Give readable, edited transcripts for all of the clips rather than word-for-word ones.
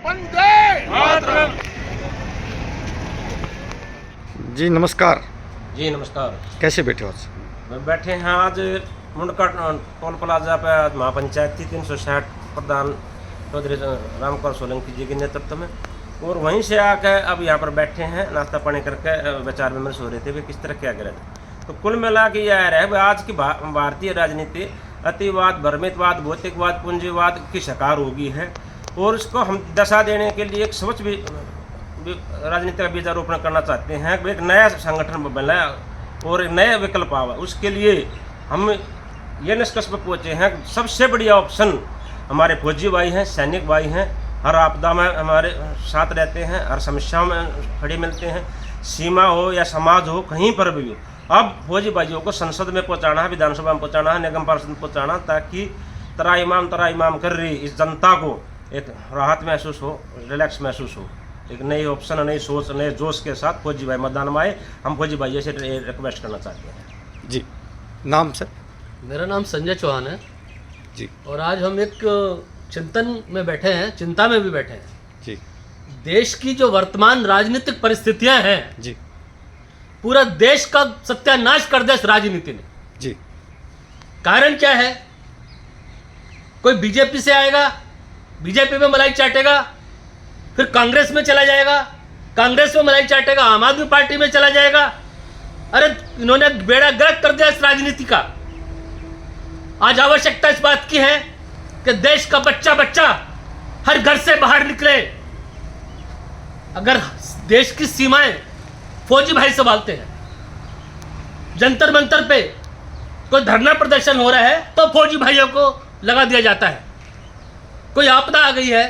वंदे मातरम। जी नमस्कार। जी नमस्कार। कैसे बैठे हो आज? बैठे हैं आज मुंडका टोल प्लाजा पे आज महापंचायत थी 360 प्रधान चौधरी रामकुमार सोलंकी जी के नेतृत्व में, और वहीं से आकर अब यहाँ पर बैठे हैं, नाश्ता पानी करके विचार विमर्श हो रहे थे भी किस तरह क्या करें। तो कुल मिला के यह है कि आज की भारतीय राजनीति अतिवाद, भ्रमितवाद, भौतिकवाद, पूंजीवाद की शिकार हो गई है, और इसको हम दशा देने के लिए एक स्वच्छ भी राजनीति का बीजारोपण करना चाहते हैं। एक नया संगठन बनाया और एक नया विकल्प आवा। उसके लिए हम ये निष्कर्ष पर पहुँचे हैं, सबसे बढ़िया ऑप्शन हमारे फौजी भाई हैं, सैनिक भाई हैं, हर आपदा में हमारे साथ रहते हैं, हर समस्याओं में खड़े मिलते हैं, सीमा हो या समाज हो, कहीं पर भी हो। अब फौजी भाइयों को संसद में पहुंचाना है, विधानसभा में पहुंचाना है, निगम पार्षद में पहुंचाना, ताकि तरा इमाम कर रही इस जनता को एक राहत महसूस हो, रिलैक्स महसूस हो, एक नई ऑप्शन, नई सोच, नए जोश के साथ फौजी भाई मैदान में आए। हम फौजी भाइयों से रिक्वेस्ट करना चाहते हैं। जी नाम सर? मेरा नाम संजय चौहान है जी। और आज हम एक चिंतन में बैठे हैं, चिंता में भी बैठे हैं। जी। देश की जो वर्तमान राजनीतिक परिस्थितियां हैं जी। पूरा देश का सत्यानाश कर दिया इस राजनीति ने। जी। कारण क्या है? कोई बीजेपी से आएगा, बीजेपी में मलाई चाटेगा, फिर कांग्रेस में चला जाएगा, कांग्रेस में मलाई चाटेगा, आम आदमी पार्टी में चला जाएगा। अरे इन्होंने बेड़ा गर्क कर दिया इस राजनीति का। आज आवश्यकता इस बात की है कि देश का बच्चा बच्चा हर घर से बाहर निकले। अगर देश की सीमाएं फौजी भाई संभालते हैं, जंतर मंतर पे कोई धरना प्रदर्शन हो रहा है तो फौजी भाइयों को लगा दिया जाता है। कोई आपदा आ गई है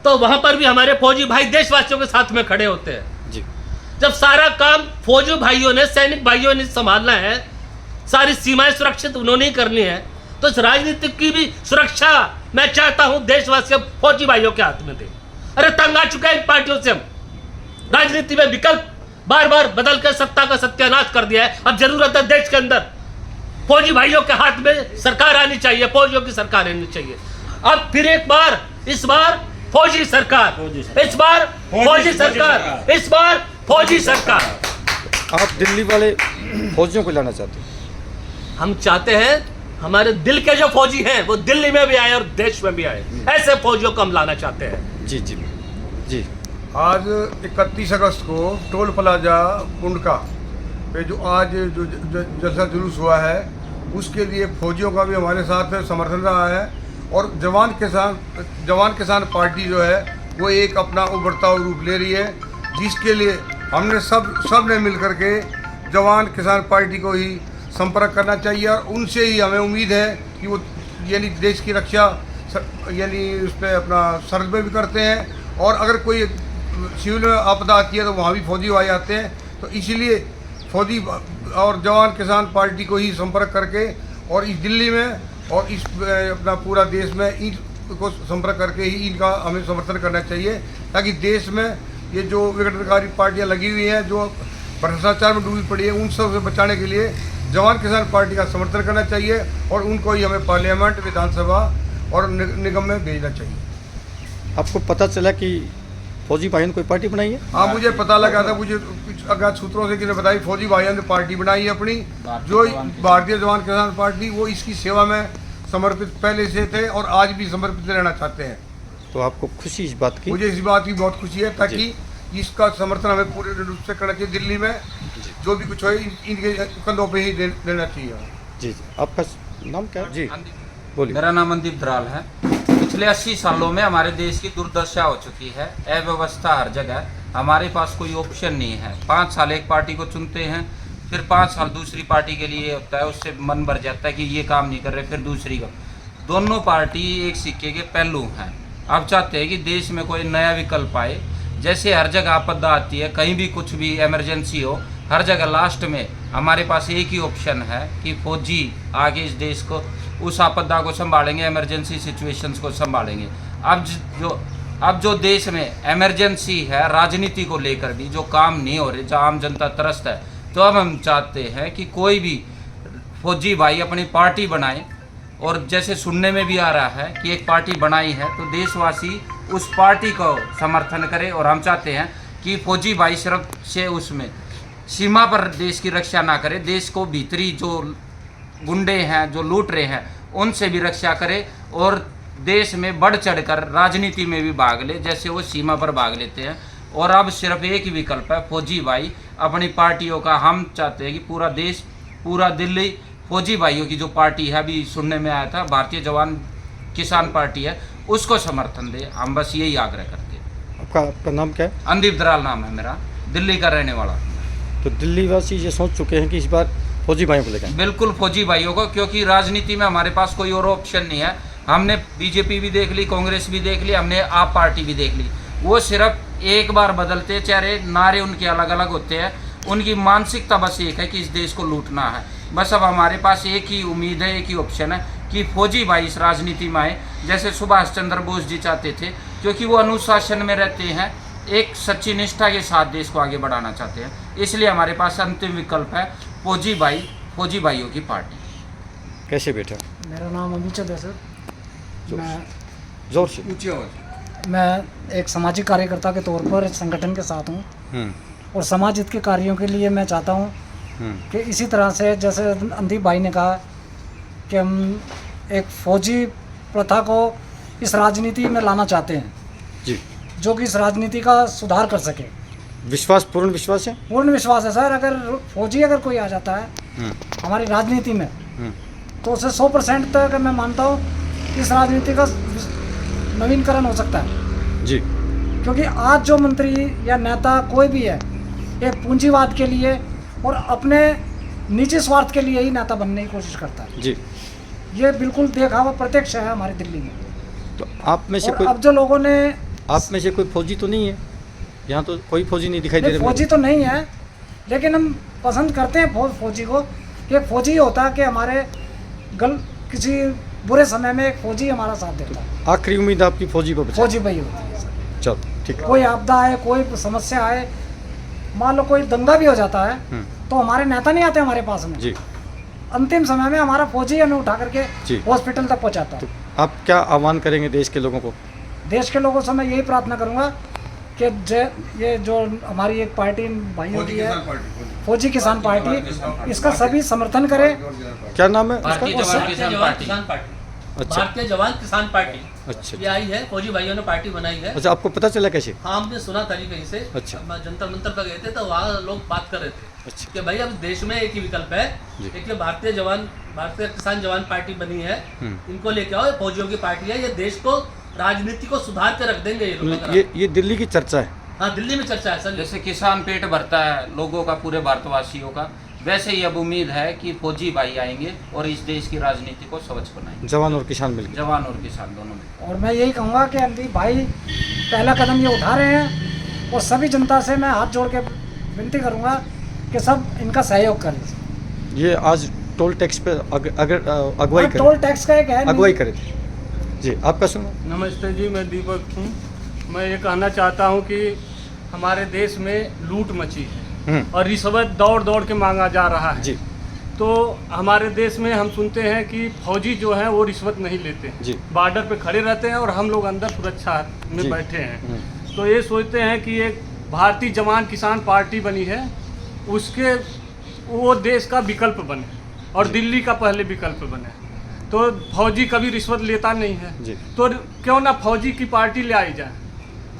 तो वहां पर भी हमारे फौजी भाई देशवासियों के साथ में खड़े होते हैं। जी। जब सारा काम फौजी भाइयों ने, सैनिक भाइयों ने संभालना है, सारी सीमाएं सुरक्षित उन्होंने ही करनी है, तो इस राजनीति की भी सुरक्षा मैं चाहता हूं देशवासी फौजी भाइयों के हाथ में दे। अरे तंग आ चुके हैं इन पार्टियों से हम। राजनीति में विकल्प बार बार बदल कर सत्ता का सत्यानाश कर दिया है। अब जरूरत है देश के अंदर फौजी भाइयों के हाथ में सरकार आनी चाहिए, फौजियों की सरकार आनी चाहिए। अब फिर एक बार, इस बार फौजी सरकार, इस बार फौजी सरकार, इस बार फौजी सरकार। आप दिल्ली वाले फौजियों को लाना चाहते हैं? हम चाहते हैं हमारे दिल के जो फौजी हैं वो दिल्ली में भी आए और देश में भी आए। ऐसे फौजियों को हम लाना चाहते हैं। जी जी जी। आज 31 अगस्त को टोल प्लाजा मुंडका पे जो आज जो जलसा जुलूस हुआ है, उसके लिए फौजियों का भी हमारे साथ में समर्थन रहा है, और जवान किसान पार्टी जो है वो एक अपना उभरता हुआ रूप ले रही है, जिसके लिए हमने सब ने मिल करके जवान किसान पार्टी को ही संपर्क करना चाहिए, और उनसे ही हमें उम्मीद है कि वो यानी देश की रक्षा यानी उस पर अपना सरहद में भी करते हैं, और अगर कोई सिविल में आपदा आती है तो वहाँ भी फौजी भाई आते हैं। तो इसीलिए फौजी और जवान किसान पार्टी को ही संपर्क करके और इस दिल्ली में और इस अपना पूरा देश में इनको संपर्क करके ही इनका हमें समर्थन करना चाहिए, ताकि देश में ये जो विघटनकारी पार्टियाँ लगी हुई हैं, जो भ्रष्टाचार में डूबी पड़ी है, उन सब से बचाने के लिए जवान किसान पार्टी का समर्थन करना चाहिए, और उनको ही हमें पार्लियामेंट, विधानसभा और निगम में भेजना चाहिए। आपको पता चला कि फौजी भाइयों ने कोई पार्टी बनाई है? हाँ, मुझे पता लगा था, मुझे कुछ अज्ञात सूत्रों से किसी ने बताई फौजी भाइयों ने पार्टी बनाई है अपनी, जो भारतीय जवान किसान पार्टी, वो इसकी सेवा में समर्पित पहले से थे और आज भी समर्पित रहना चाहते हैं। तो आपको खुशी इस बात की? मुझे इस बात की बहुत खुशी है, ताकि इसका समर्थन हमें पूरे रूप से करना चाहिए। दिल्ली में जो भी कुछ हो इनके कंधों पे ही देना चाहिए। जी जी। आपका नाम क्या है? जी बोलिए। मेरा नाम मनदीप धराल है। पिछले 80 सालों में हमारे देश की दुर्दशा हो चुकी है, अव्यवस्था हर जगह। हमारे पास कोई ऑप्शन नहीं है। 5 साल एक पार्टी को चुनते हैं, फिर 5 साल दूसरी पार्टी के लिए होता है, उससे मन भर जाता है कि ये काम नहीं कर रहे, फिर दूसरी का। दोनों पार्टी एक सिक्के के पहलू हैं। अब चाहते हैं कि देश में कोई नया विकल्प आए। जैसे हर जगह आपदा आती है, कहीं भी कुछ भी इमरजेंसी हो, हर जगह लास्ट में हमारे पास एक ही ऑप्शन है कि फौजी आगे इस देश को उस आपदा को संभालेंगे, इमरजेंसी सिचुएशंस को संभालेंगे। अब जो देश में इमरजेंसी है, राजनीति को लेकर भी जो काम नहीं हो रहे, जहाँ आम जनता त्रस्त है, तो अब हम चाहते हैं कि कोई भी फौजी भाई अपनी पार्टी बनाए। और जैसे सुनने में भी आ रहा है कि एक पार्टी बनाई है, तो देशवासी उस पार्टी को समर्थन करे। और हम चाहते हैं कि फौजी भाई सिर्फ से उसमें सीमा पर देश की रक्षा ना करे, देश को भीतरी जो गुंडे हैं जो लूट रहे हैं उनसे भी रक्षा करे और देश में बढ़ चढ़कर राजनीति में भी भाग ले जैसे वो सीमा पर भाग लेते हैं। और अब सिर्फ एक ही विकल्प है, फौजी भाई अपनी पार्टियों का। हम चाहते हैं कि पूरा देश, पूरा दिल्ली फौजी भाइयों की जो पार्टी है, अभी सुनने में आया था भारतीय जवान किसान पार्टी है, उसको समर्थन दे। हम बस यही आग्रह करते हैं। आपका नाम क्या है? अंदीप दराल नाम है मेरा, दिल्ली का रहने वाला। तो दिल्ली वासी ये सोच चुके हैं कि इस बार फौजी भाइयों को लेकर बिल्कुल फौजी भाइयों को, क्योंकि राजनीति में हमारे पास कोई और ऑप्शन नहीं है। हमने बीजेपी भी देख ली, कांग्रेस भी देख ली, हमने आप पार्टी भी देख ली। वो सिर्फ एक बार बदलते चेहरे, नारे उनके अलग अलग होते हैं। उनकी मानसिकता बस एक है कि इस देश को लूटना है। बस अब हमारे पास एक ही उम्मीद है, एक ही ऑप्शन है कि फौजी भाई इस राजनीति में आए, जैसे सुभाष चंद्र बोस जी चाहते थे, क्योंकि वो अनुशासन में रहते हैं, एक सच्ची निष्ठा के साथ देश को आगे बढ़ाना चाहते हैं। इसलिए हमारे पास अंतिम विकल्प है फौजी भाई, फौजी भाइयों की पार्टी। कैसे बैठे? मेरा नाम अभिचंद है सर। मैं जोर से। मैं एक सामाजिक कार्यकर्ता के तौर पर इस संगठन के साथ हूँ और समाज हित के कार्यों के लिए मैं चाहता हूँ कि इसी तरह से जैसे अंदीप भाई ने कहा कि हम एक फौजी प्रथा को इस राजनीति में लाना चाहते हैं जी, जो कि इस राजनीति का सुधार कर सके। विश्वास, पूर्ण विश्वास है? पूर्ण विश्वास है सर। अगर फौजी अगर कोई आ जाता है हमारी राजनीति में तो उसे 100% तक मैं मानता हूँ इस राजनीति का नवीनकरण हो सकता है जी। क्योंकि आज जो मंत्री या नेता कोई भी है एक पूंजीवाद के लिए और अपने निजी स्वार्थ के लिए ही नेता बनने की कोशिश करता है जी। ये बिल्कुल देखा हुआ प्रत्यक्ष है हमारी दिल्ली में। तो आप में से और कोई, अब जो लोगों ने, आप में से कोई फौजी तो नहीं है? यहाँ तो कोई फौजी नहीं दिखाई दे रहा। फौजी तो नहीं है, लेकिन हम पसंद करते हैं फौजी को। एक फौजी होता है कि हमारे किसी बुरे समय में एक फौजी हमारा साथ देता है। आखिरी उम्मीद आपकी फौजी पर? फौजी भाई होती है सर। चलो ठीक है। कोई आपदा आए, कोई समस्या आए, मान लो कोई दंगा भी हो जाता है तो हमारे नेता नहीं आते हमारे पास में जी। अंतिम समय में हमारा फौजी हमें उठा करके जी। हॉस्पिटल तक पहुंचाता है। तो आप क्या आह्वान करेंगे देश के लोगों को? देश के लोगों से मैं यही प्रार्थना करूंगा कि ये जो हमारी एक पार्टी भाइयों की है, फौजी किसान पार्टी, इसका सभी समर्थन करें। क्या नाम है भारतीय उसका? जवान किसान पार्टी। अच्छा। भारतीय जवान किसान पार्टी अच्छा ये आई है, फौजी भाइयों ने पार्टी बनाई है। अच्छा, आपको पता चला कैसे? हाँ, हमने सुना था जी कहीं से। अच्छा। हम जंतर मंतर पर गए थे तो वहाँ लोग बात कर रहे थे अच्छा। कि भाई अब देश में एक ही विकल्प है, एक ये भारतीय किसान जवान पार्टी बनी है, इनको लेके आओ, फौजियों की पार्टी है, ये देश को, राजनीति को सुधार के रख देंगे ये लोग। ये दिल्ली की चर्चा है। हाँ, दिल्ली में चर्चा है सर। जैसे किसान पेट भरता है लोगों का, पूरे भारतवासियों का, वैसे ही अब उम्मीद है कि फौजी भाई आएंगे और इस देश की राजनीति को स्वच्छ बनाएंगे, जवान और किसान मिलकर। जवान और किसान दोनों में। और मैं यही कहूँगा कि अंदीप भाई पहला कदम ये उठा रहे हैं और सभी जनता से मैं हाथ जोड़ के विनती करूँगा कि सब इनका सहयोग करें। ये आज टोल टैक्स पे अगर अगुवाई और करे, टोल टैक्स का एक है अगुवाई करे थे जी। आपका सुनो। नमस्ते जी, मैं दीपक हूँ। मैं ये कहना चाहता हूँ कि हमारे देश में लूट मची है और रिश्वत दौड़ दौड़ के मांगा जा रहा है जी। तो हमारे देश में हम सुनते हैं कि फौजी जो हैं वो रिश्वत नहीं लेते जी। बॉर्डर पे खड़े रहते हैं और हम लोग अंदर सुरक्षा में जी। बैठे हैं। तो ये सोचते हैं कि एक भारतीय जवान किसान पार्टी बनी है, उसके वो देश का विकल्प बने और दिल्ली का पहले विकल्प बने। तो फौजी कभी रिश्वत लेता नहीं है जी। तो क्यों ना फौजी की पार्टी ले आई जाए,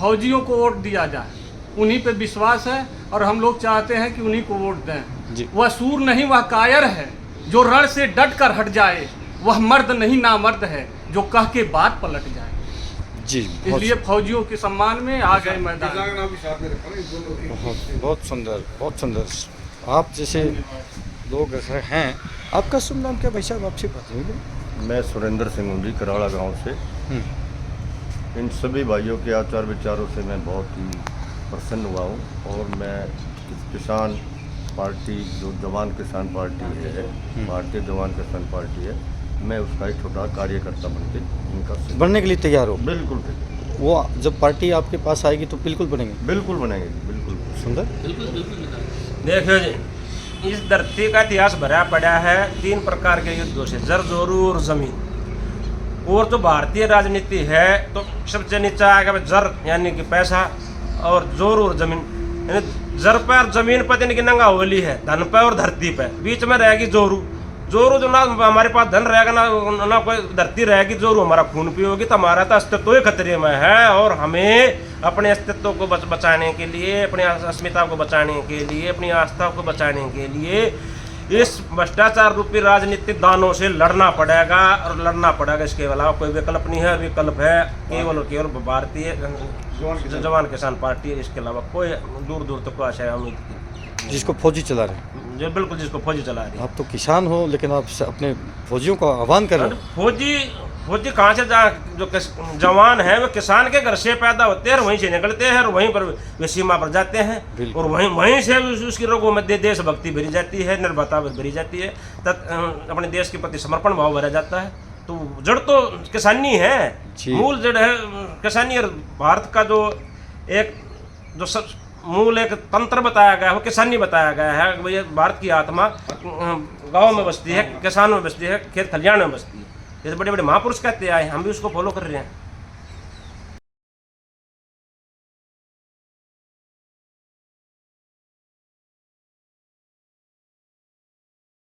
फौजियों को वोट दिया जाए। उन्हीं पे विश्वास है और हम लोग चाहते हैं कि उन्हीं को वोट दें। जी। वह सूर नहीं, वह कायर है जो रण से डट कर हट जाए। वह मर्द नहीं नामर्द है जो कह के बात पलट जाए। जी, इसलिए फौजियों के सम्मान में आ गए मैदान। बहुत सुंदर, बहुत सुंदर। आप जैसे लोग हैं। आपका शुभ नाम क्या भाई साहब? आपसे बात हुई? मैं सुरेंद्र सिंह हूँ जी, कराड़ा गांव से। इन सभी भाइयों के आचार विचारों से मैं बहुत ही प्रसन्न हुआ हूँ और मैं किसान पार्टी, जो जवान किसान पार्टी है, भारतीय जवान किसान पार्टी है, मैं उसका एक छोटा कार्यकर्ता बनके इनका बनने के लिए तैयार हो? बिल्कुल। वो जब पार्टी आपके पास आएगी तो बिल्कुल बनेंगे? बिल्कुल बनेंगे, बिल्कुल। सुंदर। देखियो जी, इस धरती का इतिहास भरा पड़ा है 3 प्रकार के युद्धों से, जर जोरू और जमीन। और जो भारतीय राजनीति है तो सबसे नीचा आएगा जर यानी कि पैसा, और जोर और जमीन, यानी जर पे और जमीन पे यानी कि नंगा होली है, धन पे और धरती पे, बीच में रहेगी जोरू। जोरू जो ना हमारे पास धन रहेगा ना कोई धरती रहेगी, जोरू हमारा खून पियोगी तो हमारा तो अस्तित्व ही खतरे में है। और हमें अपने अस्तित्व को बचाने के लिए, अपनी अस्मिता को बचाने के लिए, अपनी आस्था को बचाने के लिए इस भ्रष्टाचार रूपी राजनीतिक दानों से लड़ना पड़ेगा, और लड़ना पड़ेगा। इसके अलावा कोई विकल्प नहीं है। विकल्प है केवल और केवल भारतीय जवान किसान पार्टी, इसके अलावा कोई दूर दूर तक आशा है उम्मीद जिसको फौजी चला रहे हैं। जो बिल्कुल जिसको फौजी चला रही है। आप तो किसान हो, लेकिन आप अपने फौजियों का आह्वान कर रहे हो। फौजी कहाँ से जो जवान है वो किसान के घर से पैदा होते हैं और वहीं से निकलते हैं और वहीं पर वे सीमा पर जाते हैं, और वहीं से उसकी रोगों में देशभक्ति भरी जाती है, निर्भरता भरी जाती है, अपने देश के प्रति समर्पण भाव भरा जाता है। तो जड़ तो किसानी है, मूल जड़ है किसानी। और भारत का जो एक जो सब मूल एक तंत्र बताया गया है वो किसानी बताया गया है। भैया भारत की आत्मा गाँव में बसती है, किसान में बसती है, खेत खलिहान में बसती है। जैसे बड़े बड़े महापुरुष कहते आए, हम भी उसको फॉलो कर रहे हैं।